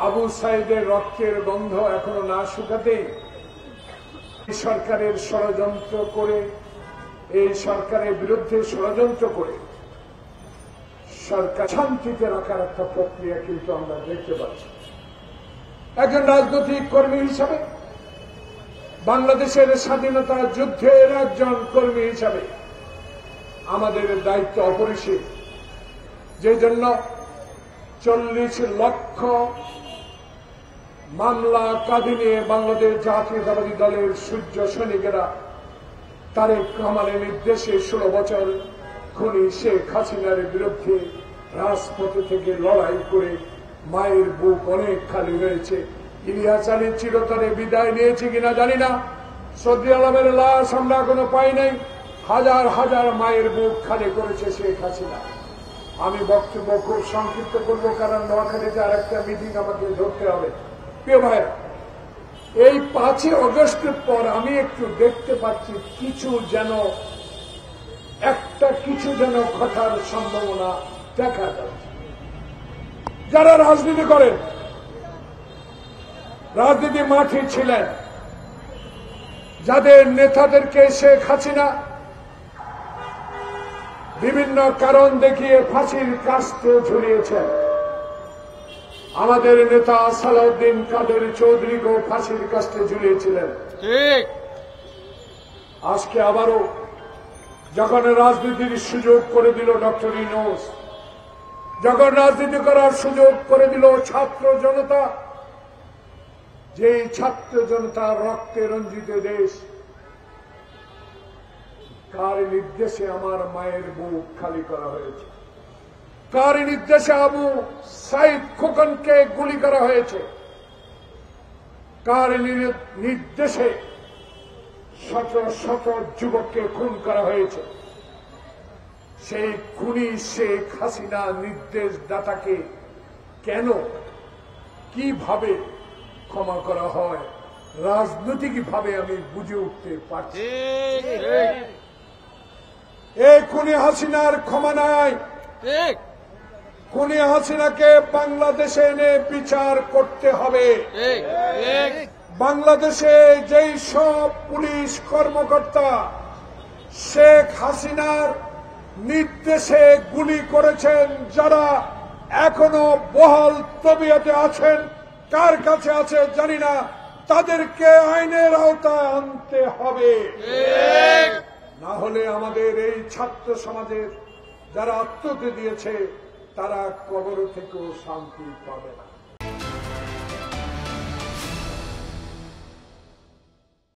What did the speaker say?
আবু সাইদের রক্তের গন্ধ এখনো না শুকাতেই সরকারের ষড়যন্ত্র করে, এই সরকারের বিরুদ্ধে ষড়যন্ত্র করে সরকার শান্তিতে রাখার একটা প্রক্রিয়া কিন্তু আমরা দেখতে পাচ্ছি। একজন রাজনৈতিক কর্মী হিসাবে, বাংলাদেশের স্বাধীনতা যুদ্ধের একজন কর্মী হিসাবে আমাদের দায়িত্ব অপরিসীম। যে জন্য 40 লক্ষ মামলা কাঁধে নিয়ে বাংলাদেশ জাতীয়তাবাদী দলের সূর্য সৈনিকেরা তারেক রহমানের নির্দেশে 16 বছর খুনি শেখ হাসিনার বিরুদ্ধে রাজপথে থেকে লড়াই করে মায়ের বুক অনেক খালি হয়েছে। ইলিয়াস আলী চিরতরে বিদায় নিয়েছে কিনা জানি না, সৌদি আলমের লাশ আমরা কোনো পাই নাই। হাজার হাজার মায়ের বুক খালি করেছে শেখ হাসিনা। আমি বক্তব্য খুব সংক্ষিপ্ত করব, কারণ নোয়াখালীতে আর একটা মিটিং আমাকে ধরতে হবে। প্রিয় ভাইরা, এই 5 আগস্টের পর আমি একটু দেখতে পাচ্ছি কিছু যেন কথার সম্ভাবনা দেখা যাচ্ছে। যারা রাজনীতি করেন, রাজনীতি মাঠে ছিলেন, যাদের নেতাদেরকে শেখ হাসিনা বিভিন্ন কারণ দেখিয়ে ফাঁসির কাস্তে ঝুলিয়েছেন, আমাদের নেতা সালাউদ্দিন কাদের চৌধুরীকেও ফাঁসির কাস্তে ঝুলিয়েছিলেন। ঠিক আজকে আবারও যখন রাজনীতির সুযোগ করে দিল ডক্টর ইউনূস, যখন রাজনীতি করার সুযোগ করে দিল ছাত্র জনতা, যে ছাত্র জনতার রক্তে রঞ্জিত দেশ, কার নির্দেশে আমার মায়ের বুক খালি করা হয়েছে, কার নির্দেশে আবু সাইদ খোকনকে গুলি করা হয়েছে, কার নির্দেশে শত শত যুবককে খুন করা হয়েছে, সেই খুনি শেখ হাসিনা নির্দেশদাতাকে কেন কিভাবে ক্ষমা করা হয় রাজনৈতিকভাবে আমি বুঝে উঠতে পারছি। এই খুনি হাসিনার ক্ষমা নাই। খুনি হাসিনাকে বাংলাদেশে এনে বিচার করতে হবে। বাংলাদেশে যেই সব পুলিশ কর্মকর্তা শেখ হাসিনার নির্দেশে গুলি করেছেন, যারা এখনো বহাল তবিয়তে আছেন, কার কাছে আছে জানি না, তাদেরকে আইনের আওতায় আনতে হবে। না হলে আমাদের এই ছাত্র সমাজের যারা আত্মহত্যা দিয়েছে তারা কবর থেকেও শান্তি পাবে না।